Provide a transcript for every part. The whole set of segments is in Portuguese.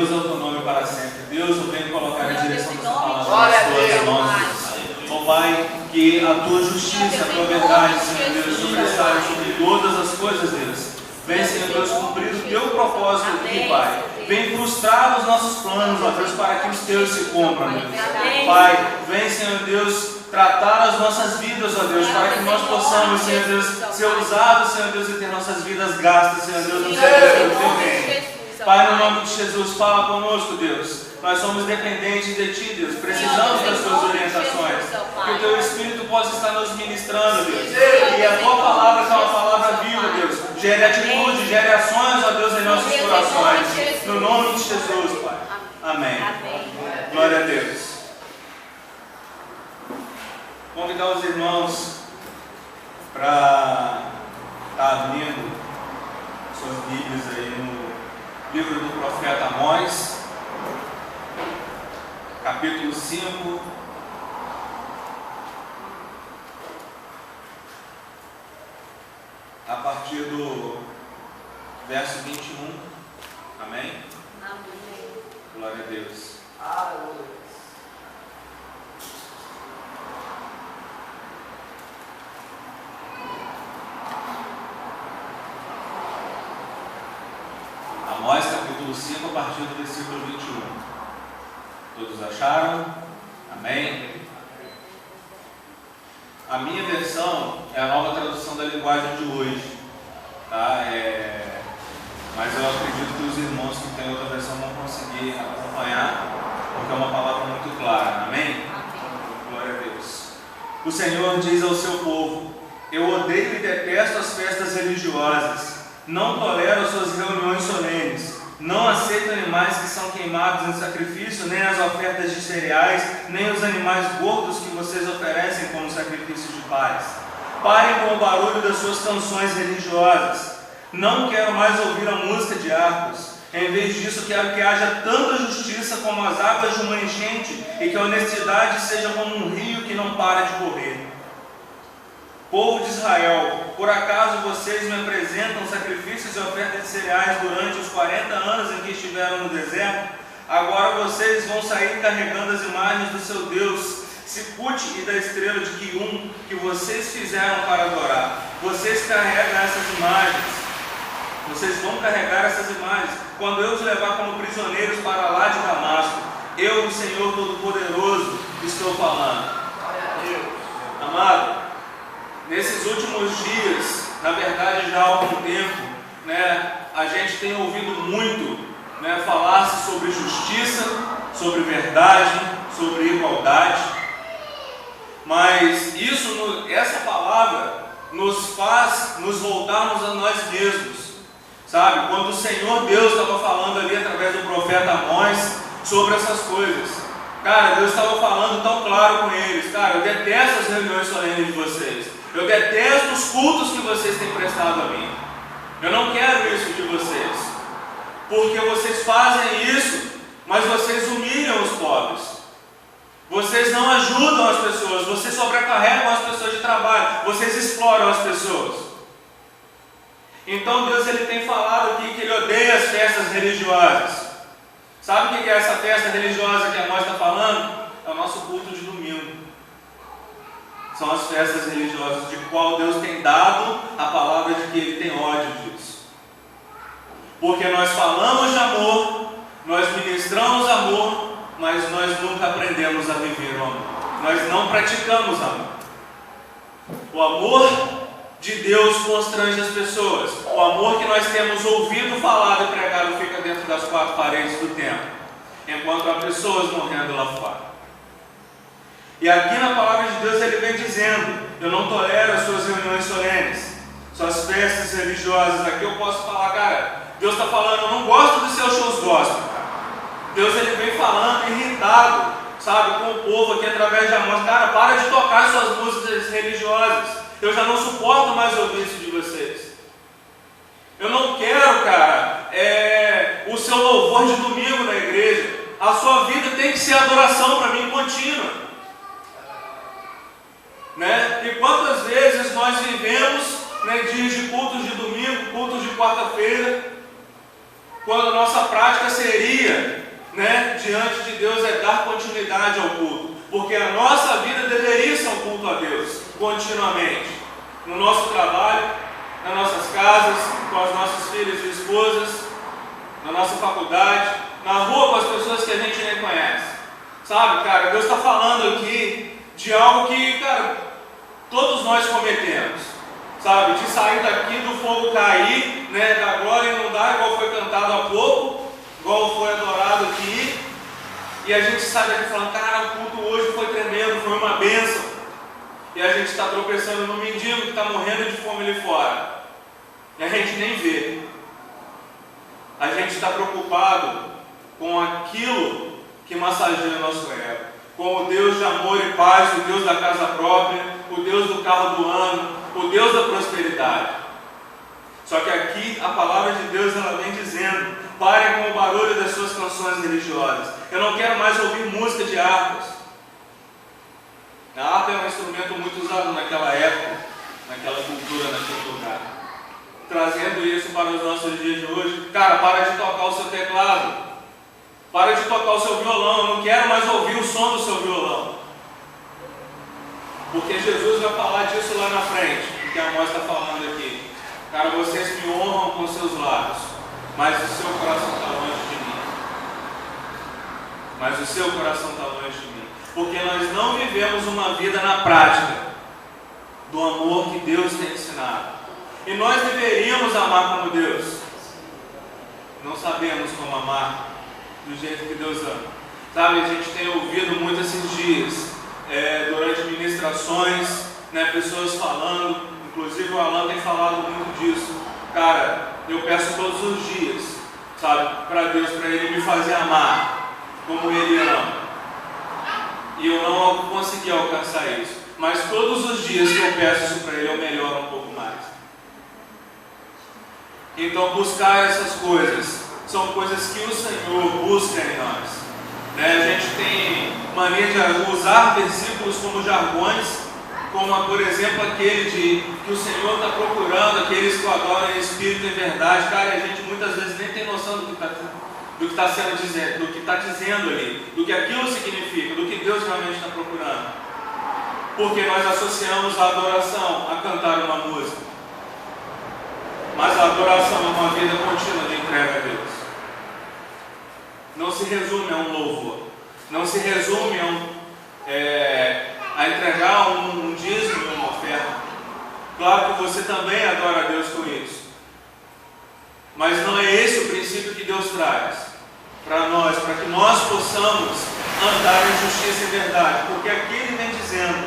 Deus é o teu nome para sempre. Deus, eu venho colocar a direção dessa palavra nas tuas mãos. Ó Pai, que a tua justiça, a tua verdade, Senhor Deus, sobressaia sobre todas as coisas, Deus. Vem, Senhor Deus, cumprir o teu propósito aqui, Pai. Vem frustrar os nossos planos, ó Deus, para que os teus se cumpram, Deus. Pai, vem, Senhor Deus, tratar as nossas vidas, ó Deus, para que nós possamos, Senhor Deus, ser usados, Senhor Deus, e ter nossas vidas gastas, Senhor Deus, no serviço do teu reino. Pai, no nome de Jesus, fala conosco, Deus. Nós somos dependentes de Ti, Deus. Precisamos das Tuas orientações. Que o Teu Espírito possa estar nos ministrando, Deus. E a Tua palavra, que é uma palavra viva, Deus, gere atitude, gere ações, ó Deus, em nossos corações. No nome de Jesus, Pai. Amém. Glória a Deus. Convidar os irmãos para estar abrindo suas Bíblias aí no livro do profeta Amós, capítulo 5, a partir do verso 21. Amém? Amém. Glória a Deus. Aleluia. Amós capítulo 5, a partir do versículo 21. Todos acharam? Amém? A minha versão é a nova tradução da linguagem de hoje, tá? Mas eu acredito que os irmãos que têm outra versão vão conseguir acompanhar, porque é uma palavra muito clara. Amém? Glória a Deus. O Senhor diz ao seu povo: eu odeio e detesto as festas religiosas. Não tolero as suas reuniões solenes. Não aceito animais que são queimados em sacrifício, nem as ofertas de cereais, nem os animais gordos que vocês oferecem como sacrifício de paz. Parem com o barulho das suas canções religiosas. Não quero mais ouvir a música de harpas. Em vez disso, quero que haja tanta justiça como as águas de uma enchente e que a honestidade seja como um rio que não para de correr. Povo de Israel, por acaso vocês me apresentam sacrifícios e ofertas de cereais durante os 40 anos em que estiveram no deserto? Agora vocês vão sair carregando as imagens do seu Deus, Sipute, e da estrela de Quium, que vocês fizeram para adorar. Vocês carregam essas imagens. Vocês vão carregar essas imagens quando eu os levar como prisioneiros para lá de Damasco. Eu, o Senhor Todo-Poderoso, estou falando. Amado, nesses últimos dias, na verdade já há algum tempo, a gente tem ouvido muito falar-se sobre justiça, sobre verdade, sobre igualdade, mas essa palavra nos faz nos voltarmos a nós mesmos, sabe? Quando o Senhor Deus estava falando ali através do profeta Amós sobre essas coisas, cara, Deus estava falando tão claro com eles: cara, eu detesto as reuniões solenes de vocês. Eu detesto os cultos que vocês têm prestado a mim. Eu não quero isso de vocês. Porque vocês fazem isso, mas vocês humilham os pobres. Vocês não ajudam as pessoas. Vocês sobrecarregam as pessoas de trabalho. Vocês exploram as pessoas. Então Deus ele tem falado aqui que Ele odeia as festas religiosas. Sabe o que é essa festa religiosa que Amós está falando? É o nosso culto de domingo. São as festas religiosas de qual Deus tem dado a palavra de que Ele tem ódio disso. Porque nós falamos de amor, nós ministramos amor, mas nós nunca aprendemos a viver o amor. Nós não praticamos amor. O amor de Deus constrange as pessoas. O amor que nós temos ouvido falado e pregado fica dentro das quatro paredes do templo, enquanto há pessoas morrendo lá fora. E aqui na palavra de Deus ele vem dizendo: eu não tolero as suas reuniões solenes, suas festas religiosas. Aqui eu posso falar, cara, Deus está falando, eu não gosto dos seus shows gospel, cara. Deus ele vem falando irritado, sabe, com o povo aqui através de Amós. Cara, para de tocar suas músicas religiosas. Eu já não suporto mais ouvir isso de vocês. Eu não quero, cara, o seu louvor de domingo na igreja. A sua vida tem que ser adoração para mim contínua. E quantas vezes nós vivemos dias de cultos de domingo, cultos de quarta-feira, quando a nossa prática seria diante de Deus é dar continuidade ao culto, porque a nossa vida deveria ser um culto a Deus, continuamente, no nosso trabalho, nas nossas casas, com as nossas filhas e esposas, na nossa faculdade, na rua com as pessoas que a gente nem conhece. Sabe, cara, Deus está falando aqui de algo que, cara, todos nós cometemos. Sabe, de sair daqui, do fogo cair, né, da glória inundar, igual foi cantado há pouco, igual foi adorado aqui, e a gente sai daqui falando, cara, o culto hoje foi tremendo, foi uma bênção, e a gente está tropeçando no mendigo que está morrendo de fome ali fora, e a gente nem vê. A gente está preocupado com aquilo que massageia o nosso ego, com o Deus de amor e paz, o Deus da casa própria, o Deus do carro do ano, o Deus da prosperidade. Só que aqui a palavra de Deus ela vem dizendo, parem com o barulho das suas canções religiosas. Eu não quero mais ouvir música de harpas. A harpa é um instrumento muito usado naquela época, naquela cultura, naquele lugar. Trazendo isso para os nossos dias de hoje, cara, para de tocar o seu teclado, para de tocar o seu violão. Eu não quero mais ouvir o som do seu violão, porque Jesus vai falar disso lá na frente, o que a Amós está falando aqui. Cara, vocês me honram com seus lábios, mas o seu coração está longe de mim. Mas o seu coração está longe de mim, porque nós não vivemos uma vida na prática do amor que Deus tem ensinado. E nós deveríamos amar como Deus. Não sabemos como amar do jeito que Deus ama. Sabe, a gente tem ouvido muito esses dias, durante ministrações, né, pessoas falando, inclusive o Alan tem falado muito disso. Cara, eu peço todos os dias, sabe, para Deus, para Ele me fazer amar como Ele ama. E eu não consegui alcançar isso. Mas todos os dias que eu peço isso para Ele, eu melhoro um pouco mais. Então buscar essas coisas são coisas que o Senhor busca em nós, né? A gente tem mania de usar versículos como jargões, como por exemplo aquele de que o Senhor está procurando aqueles que o adoram em espírito e em verdade. Cara, a gente muitas vezes nem tem noção do que está sendo dizendo, do que está dizendo ali, do que aquilo significa, do que Deus realmente está procurando, porque nós associamos a adoração a cantar uma música. Mas a adoração é uma vida contínua de entrega a Deus. Não se resume a um louvor. Não se resume a entregar um dízimo e uma oferta. Claro que você também adora a Deus com isso. Mas não é esse o princípio que Deus traz para nós, para que nós possamos andar em justiça e verdade. Porque aqui Ele vem dizendo,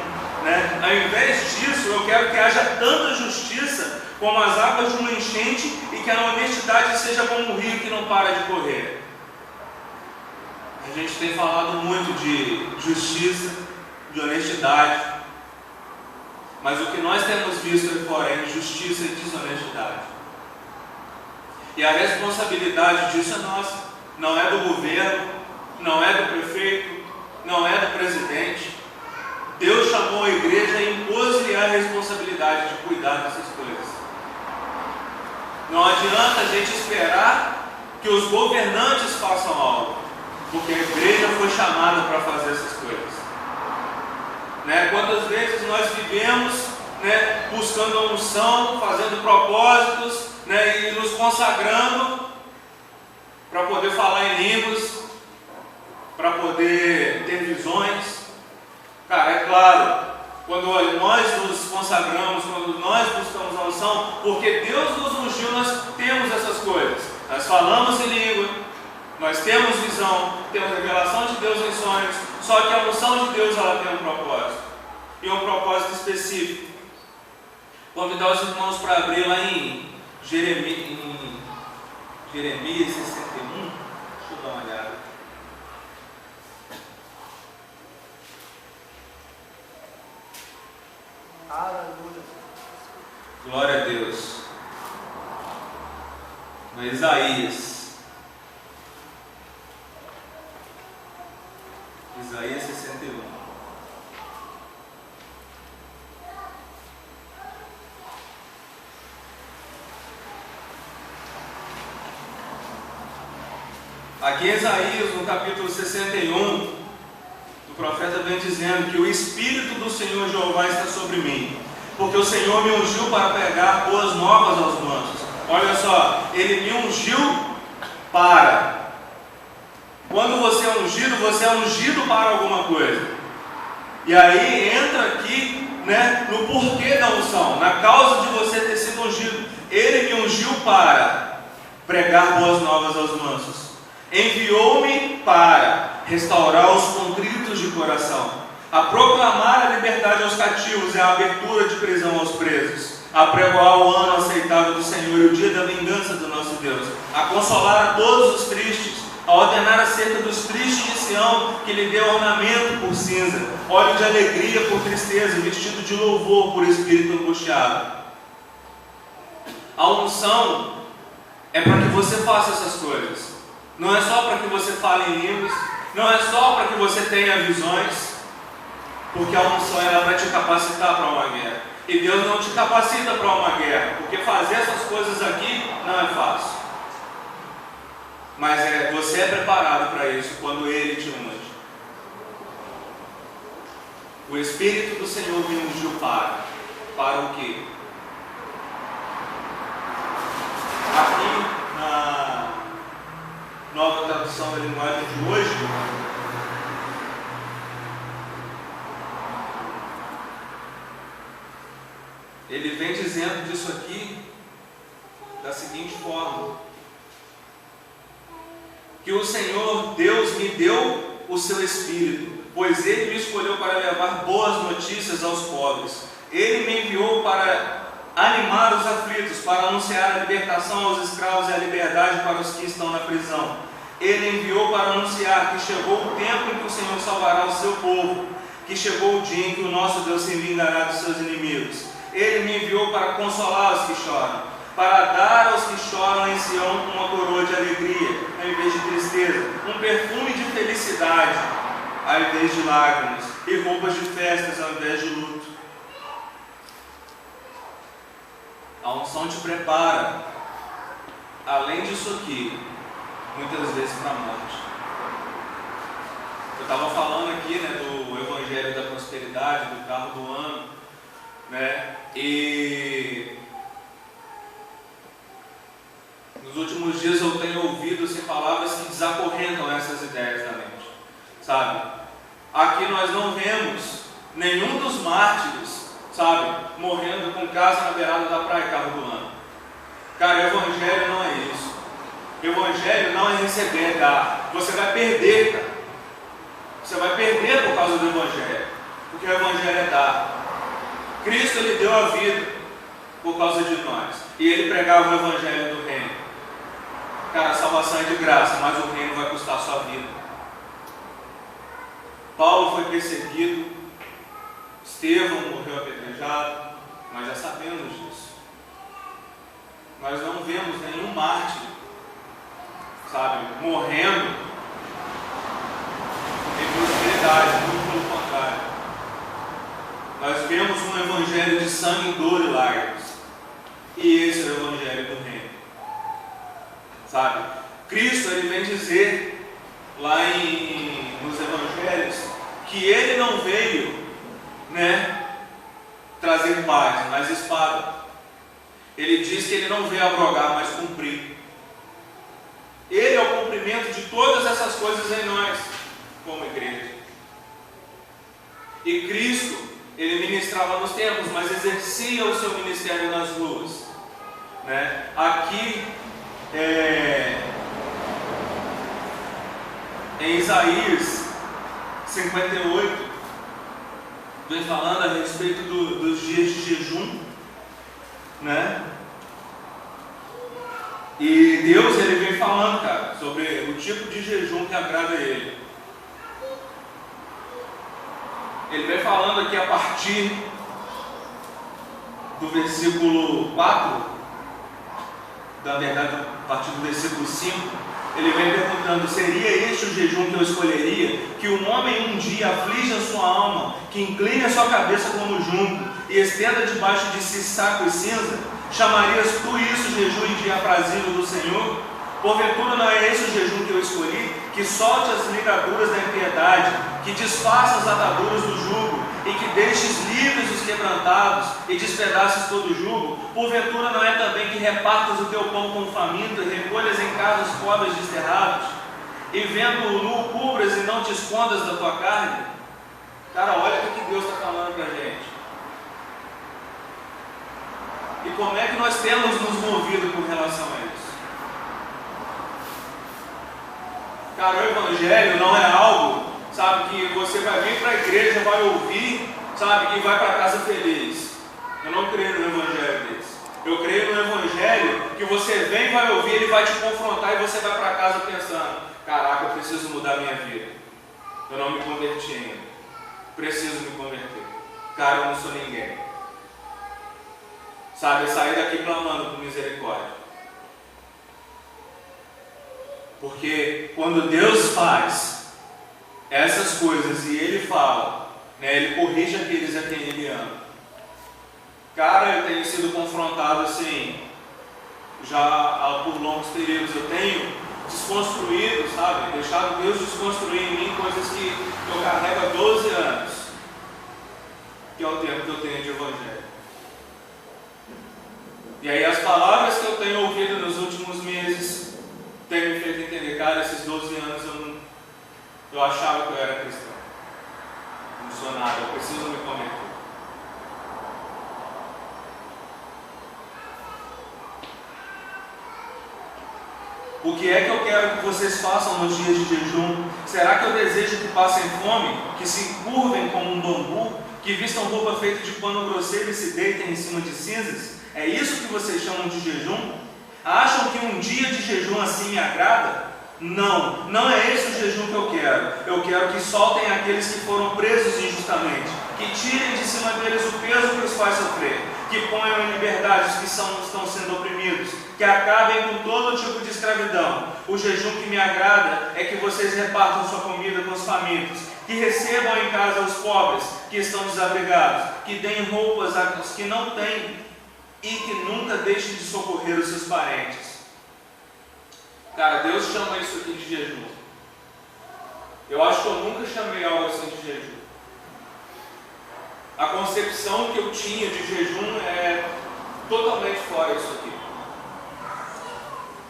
né, ao invés disso, eu quero que haja tanta justiça como as águas de uma enchente, e que a honestidade seja como um rio que não para de correr. A gente tem falado muito de justiça, de honestidade, mas o que nós temos visto aí fora é injustiça e desonestidade. E a responsabilidade disso é nossa, não é do governo, não é do prefeito, não é do presidente. Deus chamou a igreja e impôs-lhe a responsabilidade de cuidar dessas coisas. Não adianta a gente esperar que os governantes façam algo, porque a igreja foi chamada para fazer essas coisas. Né? Quantas vezes nós vivemos, né, buscando a unção, fazendo propósitos, né, e nos consagrando para poder falar em línguas, para poder ter visões. Cara, é claro, quando nós nos consagramos, quando nós buscamos a unção, porque Deus nos ungiu, nós temos essas coisas. Nós falamos em língua, nós temos visão, temos revelação de Deus em sonhos, só que a unção de Deus ela tem um propósito, e um propósito específico. Convidar os irmãos para abrir lá em Jeremias 61, deixa eu dar uma olhada. Aleluia. Glória a Deus. No Isaías 61. Aqui em Isaías, no capítulo 61, o profeta vem dizendo que o Espírito do Senhor Jeová está sobre mim, porque o Senhor me ungiu para pregar boas novas aos mansos. Olha só, Ele me ungiu para. Quando você é ungido para alguma coisa. E aí entra aqui, no porquê da unção, na causa de você ter sido ungido. Ele me ungiu para pregar boas novas aos mansos. Enviou-me para restaurar os contritos de coração, a proclamar a liberdade aos cativos e a abertura de prisão aos presos, a pregoar o ano aceitável do Senhor e o dia da vingança do nosso Deus, a consolar a todos os tristes, a ordenar acerca dos tristes de Sião, que lhe deu ornamento por cinza, óleo de alegria por tristeza, vestido de louvor por espírito angustiado. A unção é para que você faça essas coisas. Não é só para que você fale em línguas, não é só para que você tenha visões, porque a unção é para te capacitar para uma guerra. E Deus não te capacita para uma guerra, porque fazer essas coisas aqui não é fácil. Mas você é preparado para isso quando Ele te unge. O Espírito do Senhor me ungiu para o quê? Aqui na Nova Tradução da Linguagem de hoje, ele vem dizendo disso aqui da seguinte forma: que o Senhor Deus me deu o seu Espírito, pois Ele me escolheu para levar boas notícias aos pobres. Ele me enviou para animar os aflitos, para anunciar a libertação aos escravos e a liberdade para os que estão na prisão. Ele enviou para anunciar que chegou o tempo em que o Senhor salvará o seu povo, que chegou o dia em que o nosso Deus se vingará dos seus inimigos. Ele me enviou para consolar os que choram, para dar aos que choram em Sião uma coroa de alegria, ao invés de tristeza, um perfume de felicidade, ao invés de lágrimas, e roupas de festas, ao invés de luto. A unção te prepara, além disso aqui, muitas vezes para a morte. Eu estava falando aqui do Evangelho da Prosperidade, do carro do ano, e nos últimos dias eu tenho ouvido palavras que desacorrentam essas ideias da mente, sabe? Aqui nós não vemos nenhum dos mártires, sabe, morrendo com casa na beirada da praia, carro do ano. Cara, o Evangelho não é isso. O Evangelho não é receber, dar. Você vai perder, cara. Você vai perder por causa do Evangelho, porque o Evangelho é dar. Cristo, Ele deu a vida por causa de nós, e Ele pregava o Evangelho do reino. Cara, a salvação é de graça, mas o reino vai custar a sua vida. Paulo foi perseguido, Estevão morreu apedrejado, nós já sabemos disso. Nós não vemos nenhum mártir, sabe, morrendo em prosperidade, muito pelo contrário. Nós vemos um evangelho de sangue, dor e lágrimas. E esse é o evangelho do reino. Sabe? Cristo, Ele vem dizer lá nos evangelhos que Ele não veio trazer paz, mas espada. Ele diz que Ele não veio abrogar, mas cumprir. Ele é o cumprimento de todas essas coisas em nós, como igreja. E Cristo, Ele ministrava nos templos, mas exercia o seu ministério nas ruas. Aqui, em Isaías 58, vem falando a respeito dos dias de jejum, e Deus, Ele vem falando, cara, sobre o tipo de jejum que agrada a Ele. Ele vem falando aqui a partir do versículo 4, na verdade, a partir do versículo 5, ele vem perguntando: seria este o jejum que eu escolheria? Que um homem um dia aflige a sua alma, que incline a sua cabeça como junco e estenda debaixo de si saco e cinza? Chamarias tu isso jejum e dia aprazível do Senhor? Porventura não é esse o jejum que eu escolhi, que solte as ligaduras da impiedade, que desfaça as ataduras do jugo, e que deixes livres os quebrantados, e despedaces todo o jugo? Porventura não é também que repartas o teu pão com o faminto, e recolhas em casa os pobres desterrados, e vendo o nu cubras e não te escondas da tua carne? Cara, olha o que Deus está falando para a gente. E como é que nós temos nos movido com relação a isso? Cara, o Evangelho não é algo, sabe, que você vai vir para a igreja, vai ouvir, sabe, e vai para casa feliz. Eu não creio no Evangelho desse. Eu creio no Evangelho que você vem, vai ouvir, ele vai te confrontar e você vai para casa pensando: caraca, eu preciso mudar a minha vida. Eu não me converti ainda. Preciso me converter. Cara, eu não sou ninguém. Sabe, é sair daqui clamando por misericórdia. Porque quando Deus faz essas coisas e Ele fala, né, Ele corrige aqueles a quem Ele ama. Cara, eu tenho sido confrontado assim, já por longos períodos. Eu tenho desconstruído, sabe, deixado Deus desconstruir em mim coisas que eu carrego há 12 anos, que é o tempo que eu tenho de Evangelho. E aí as palavras que eu tenho ouvido nos últimos meses têm me feito entender: cara, esses 12 anos eu achava que eu era cristão. Não sou nada, eu preciso me converter. O que é que eu quero que vocês façam nos dias de jejum? Será que eu desejo que passem fome, que se encurvem como um bambu, que vistam roupa feita de pano grosseiro e se deitem em cima de cinzas? É isso que vocês chamam de jejum? Acham que um dia de jejum assim me agrada? Não, não é esse o jejum que eu quero. Eu quero que soltem aqueles que foram presos injustamente, que tirem de cima deles o peso que os faz sofrer, que ponham em liberdade os que estão sendo oprimidos, que acabem com todo tipo de escravidão. O jejum que me agrada é que vocês repartam sua comida com os famintos, que recebam em casa os pobres que estão desabrigados, que deem roupas aos que não têm e que nunca deixem de socorrer os seus parentes. Cara, Deus chama isso aqui de jejum. Eu acho que eu nunca chamei algo assim de jejum. A concepção que eu tinha de jejum é totalmente fora disso aqui.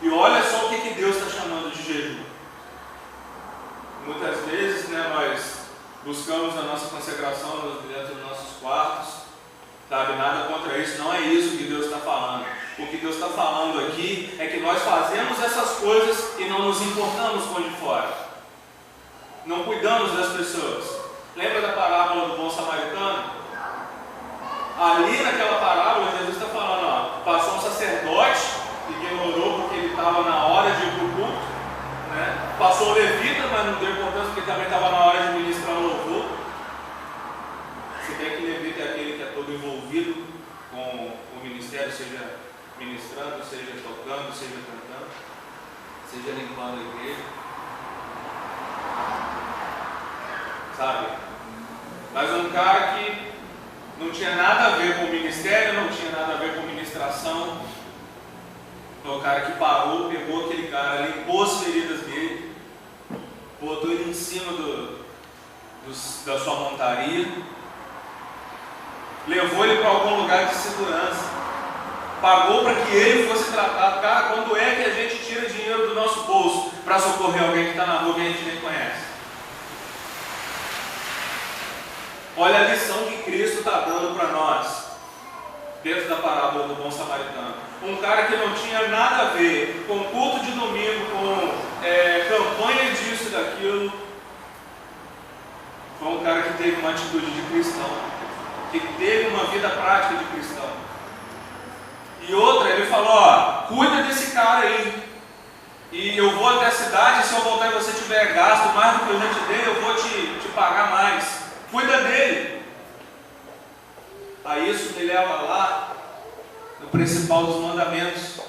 E olha só o que Deus está chamando de jejum. Muitas vezes, né, nós buscamos a nossa consagração dentro dos nossos quartos, sabe? Nada contra isso, não é isso que Deus está falando. O que Deus está falando aqui é que nós fazemos essas coisas e não nos importamos com o de fora. Não cuidamos das pessoas. Lembra da parábola do bom samaritano? Ali naquela parábola, Jesus está falando, ó, passou um sacerdote, ignorou porque ele estava na hora de ir para o culto, né? Passou o levita, mas não deu importância porque também estava na hora de ministrar o louvor. Se bem que o levita é aquele que é todo envolvido com o ministério, seja ministrando, seja tocando, seja cantando, seja limpando a igreja, sabe? Mas um cara que não tinha nada a ver com o ministério, não tinha nada a ver com ministração, foi o cara que parou, pegou aquele cara, limpou as feridas dele, botou ele em cima da sua montaria, levou ele para algum lugar de segurança, pagou para que ele fosse tratado. Cara, quando é que a gente tira dinheiro do nosso bolso para socorrer alguém que está na rua que a gente nem conhece? Olha a lição que Cristo está dando para nós, dentro da parábola do bom samaritano. Um cara que não tinha nada a ver com culto de domingo, com campanha disso e daquilo, foi um cara que teve uma atitude de cristão, que teve uma vida prática de cristão. E outra, ele falou, ó, cuida desse cara aí, e eu vou até a cidade, se eu voltar e você tiver gasto mais do que eu já te dei, eu vou te pagar mais. Cuida dele. Aí isso me leva lá no principal dos mandamentos: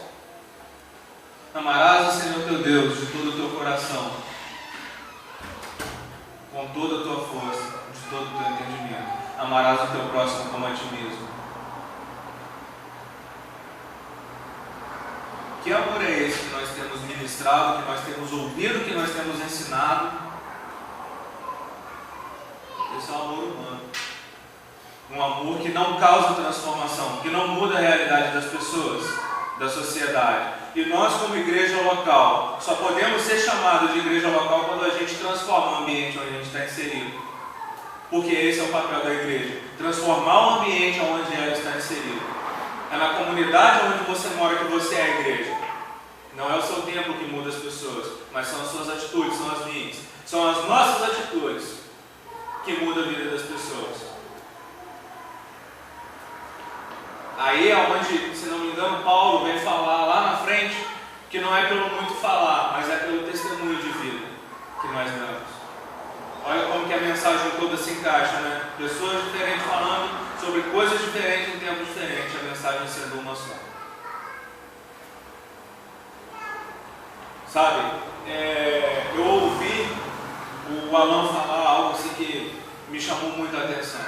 amarás o Senhor teu Deus de todo o teu coração, com toda a tua força, de todo o teu entendimento. Amarás o teu próximo como a ti mesmo. Que amor é esse que nós temos ministrado, que nós temos ouvido, que nós temos ensinado? Esse é o amor humano. Um amor que não causa transformação, que não muda a realidade das pessoas, da sociedade. E nós, como igreja local, só podemos ser chamados de igreja local quando a gente transforma o ambiente onde a gente está inserido. Porque esse é o papel da igreja, transformar o ambiente onde ela está inserida. É na comunidade onde você mora que você é a igreja. Não é o seu tempo que muda as pessoas, mas são as suas atitudes, são as minhas. São as nossas atitudes que mudam a vida das pessoas. Aí é onde, se não me engano, Paulo vem falar lá na frente que não é pelo muito falar, mas é pelo testemunho de vida que nós damos. Olha como que a mensagem toda se encaixa, né? Pessoas diferentes falando sobre coisas diferentes em tempos diferentes, a mensagem sendo uma só. Sabe, eu ouvi o Alan falar algo assim que me chamou muita atenção.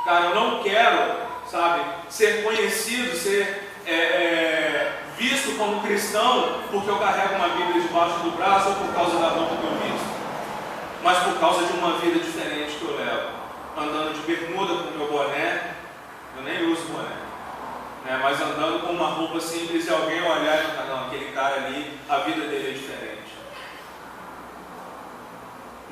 Cara, eu não quero, sabe, ser conhecido, ser visto como cristão porque eu carrego uma Bíblia debaixo do braço ou por causa da roupa que eu visto, mas por causa de uma vida diferente que eu levo. Andando de bermuda com o meu boné, eu nem uso boné, né? Mas andando com uma roupa simples e alguém olhar e falar, não, aquele cara ali, a vida dele é diferente.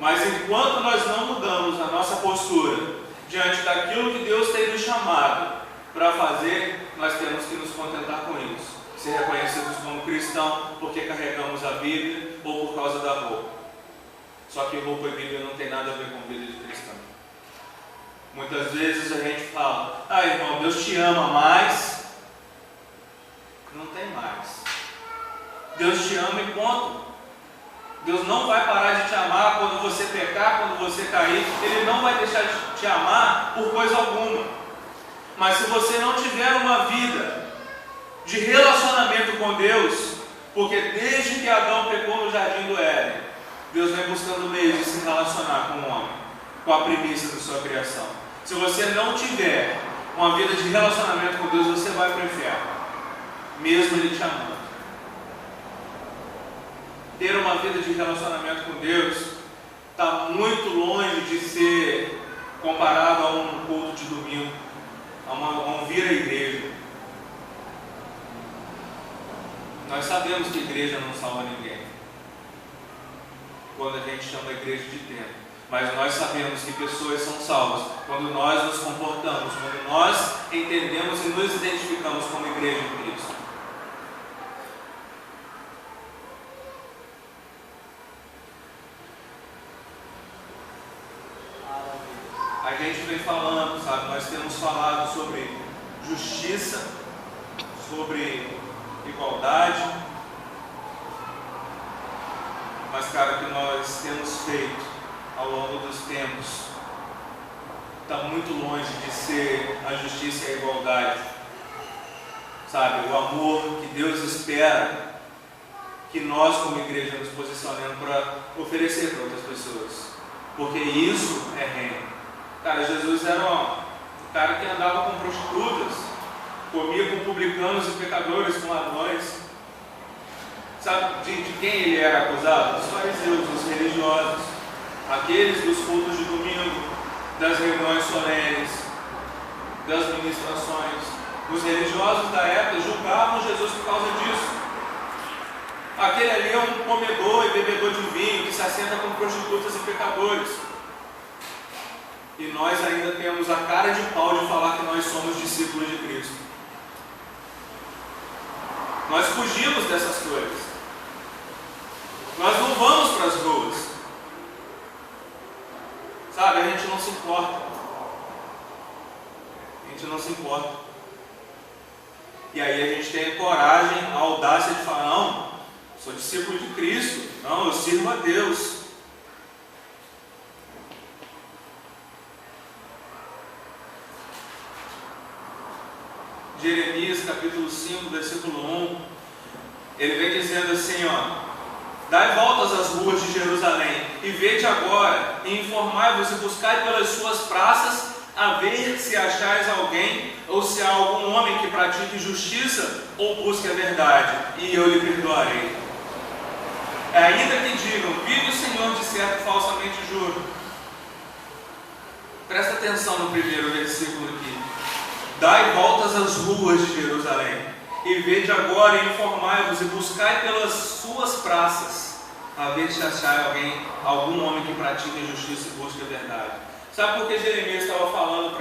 Mas enquanto nós não mudamos a nossa postura diante daquilo que Deus tem nos chamado para fazer, nós temos que nos contentar com isso. Ser reconhecidos como cristãos porque carregamos a Bíblia ou por causa da roupa. Só que roupa e Bíblia não tem nada a ver com vida de cristão. Muitas vezes a gente fala, irmão, Deus te ama mais. Não tem mais. Deus te ama e ponto. Deus não vai parar de te amar quando você pecar, quando você cair. Ele não vai deixar de te amar por coisa alguma. Mas se você não tiver uma vida de relacionamento com Deus, porque desde que Adão pecou no jardim do Éden, Deus vem buscando meios de se relacionar com o homem, com a primícia da sua criação. Se você não tiver uma vida de relacionamento com Deus, você vai para o inferno, mesmo Ele te amando. Ter uma vida de relacionamento com Deus está muito longe de ser comparado a um culto de domingo, a um vir à igreja. Nós sabemos que a igreja não salva ninguém, quando a gente chama a igreja de templo. Mas nós sabemos que pessoas são salvas quando nós nos comportamos, quando nós entendemos e nos identificamos como igreja de Cristo. A gente vem falando, sabe, nós temos falado sobre justiça, sobre igualdade, mas, cara, o que nós temos feito ao longo dos tempos está muito longe de ser a justiça e a igualdade, sabe, o amor que Deus espera que nós como igreja nos posicionemos para oferecer para outras pessoas, porque isso é reino. Cara, Jesus era um cara que andava com prostitutas, comia com publicanos e pecadores, com ladrões. Sabe de quem ele era acusado? Dos fariseus, dos religiosos, aqueles dos cultos de domingo, das reuniões solenes, das ministrações. Os religiosos da época julgavam Jesus por causa disso. Aquele ali é um comedor e bebedor de vinho que se assenta com prostitutas e pecadores. E nós ainda temos a cara de pau de falar que nós somos discípulos de Cristo. Nós fugimos dessas coisas. Nós não vamos para as ruas. Sabe, a gente não se importa. A gente não se importa. E aí a gente tem a coragem, a audácia de falar, não, sou discípulo de Cristo. Não, eu sirvo a Deus. Jeremias capítulo 5, versículo 1, ele vem dizendo assim, dai voltas às ruas de Jerusalém, e vede agora, e informai-vos e buscai pelas suas praças a ver se achais alguém, ou se há algum homem que pratique justiça, ou busque a verdade, e eu lhe perdoarei. Ainda que digam, vive o Senhor de certo falsamente juro. Presta atenção no primeiro versículo aqui. Dai voltas às ruas de Jerusalém, e vede agora e informai-vos, e buscai pelas suas praças, a ver se achai algum homem que pratique a justiça e busque a verdade. Sabe por que Jeremias estava falando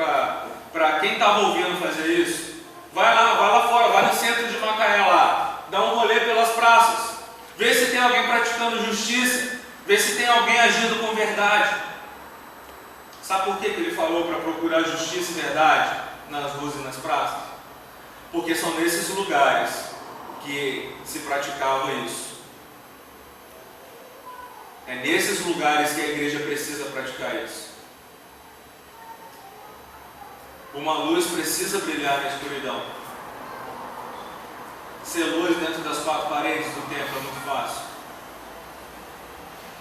para quem estava ouvindo fazer isso? Vai lá fora, vai no centro de Macaé lá, dá um rolê pelas praças, vê se tem alguém praticando justiça, vê se tem alguém agindo com verdade. Sabe por que ele falou para procurar justiça e verdade nas ruas e nas praças? Porque são nesses lugares que se praticava isso. É nesses lugares que a igreja precisa praticar isso. Uma luz precisa brilhar na escuridão. Ser luz dentro das quatro paredes do templo é muito fácil.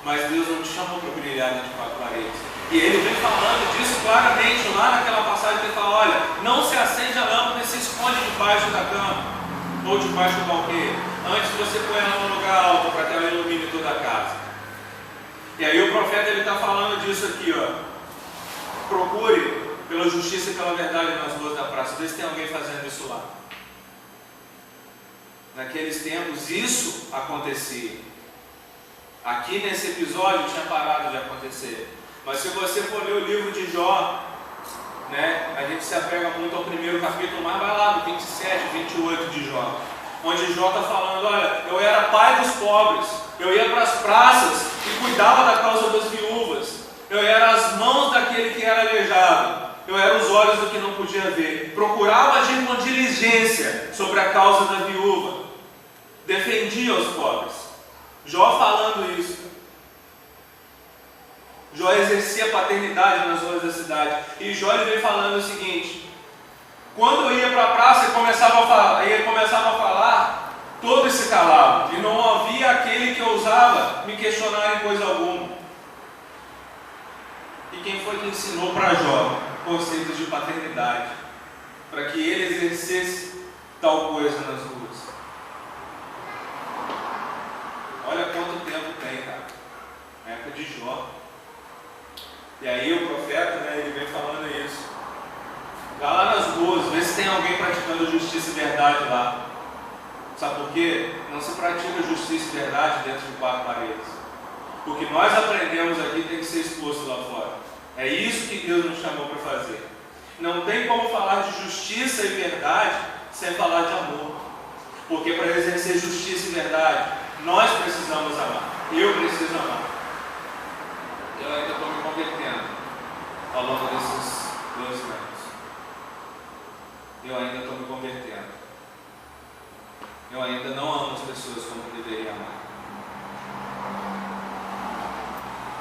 Mas Deus não te chamou para brilhar dentro de quatro paredes. E Ele vem falando disso claramente lá naquela passagem que Ele fala, olha, não se acende a lâmpada e se esconde debaixo da cama ou debaixo do balqueiro. Antes você põe ela num lugar alto para que ela ilumine toda a casa. E aí o profeta ele está falando disso aqui, ó. Procure pela justiça e pela verdade nas ruas da praça. Vê se tem alguém fazendo isso lá. Naqueles tempos isso acontecia. Aqui nesse episódio tinha parado de acontecer. Mas se você for ler o livro de Jó, né, a gente se apega muito ao primeiro capítulo, mas vai lá do 27, 28 de Jó. Onde Jó está falando, olha, eu era pai dos pobres, eu ia para as praças e cuidava da causa das viúvas, eu era as mãos daquele que era aleijado, eu era os olhos do que não podia ver, procurava agir com diligência sobre a causa da viúva, defendia os pobres. Jó falando isso. Jó exercia paternidade nas ruas da cidade. E Jó ele vem falando o seguinte: quando eu ia para a praça ele começava a falar, todos se calavam, e não havia aquele que ousava me questionar em coisa alguma. E quem foi que ensinou para Jó conceitos de paternidade? Para que ele exercesse tal coisa nas ruas. Olha quanto tempo tem, cara. Na época de Jó. E aí o profeta, né, ele vem falando isso. Vai lá nas ruas, vê se tem alguém praticando justiça e verdade lá. Sabe por quê? Não se pratica justiça e verdade dentro de quatro paredes. O que nós aprendemos aqui tem que ser exposto lá fora. É isso que Deus nos chamou para fazer. Não tem como falar de justiça e verdade sem falar de amor. Porque para exercer justiça e verdade, nós precisamos amar. Eu preciso amar. Eu ainda estou me convertendo ao longo desses 12 anos. Eu ainda estou me convertendo. Eu ainda não amo as pessoas como eu deveria amar.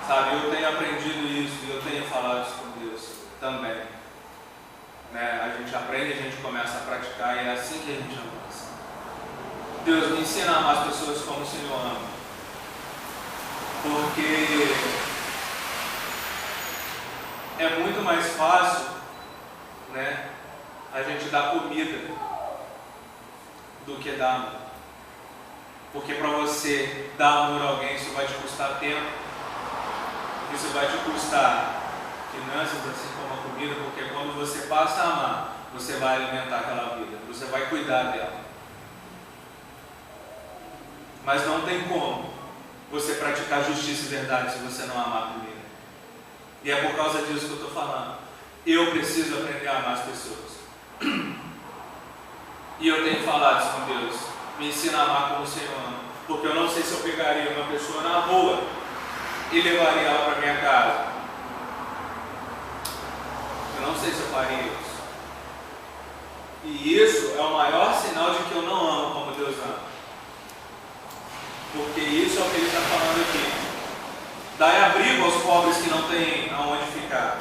Sabe, eu tenho aprendido isso e eu tenho falado isso com Deus também. Né? A gente aprende, a gente começa a praticar e é assim que a gente avança. Deus me ensina a amar as pessoas como o Senhor ama. Porque é muito mais fácil, né, a gente dar comida do que dar amor. Porque para você dar amor a alguém, isso vai te custar tempo, isso vai te custar finanças, assim como a comida, porque quando você passa a amar, você vai alimentar aquela vida, você vai cuidar dela. Mas não tem como você praticar justiça e verdade se você não amar primeiro. E é por causa disso que eu estou falando. Eu preciso aprender a amar as pessoas. E eu tenho falado isso com Deus. Me ensina a amar como o Senhor ama. Porque eu não sei se eu pegaria uma pessoa na rua e levaria ela para minha casa. Eu não sei se eu faria isso. E isso é o maior sinal de que eu não amo como Deus ama. Porque isso é o que Ele está falando aqui. Dai abrigo aos pobres que não têm aonde ficar.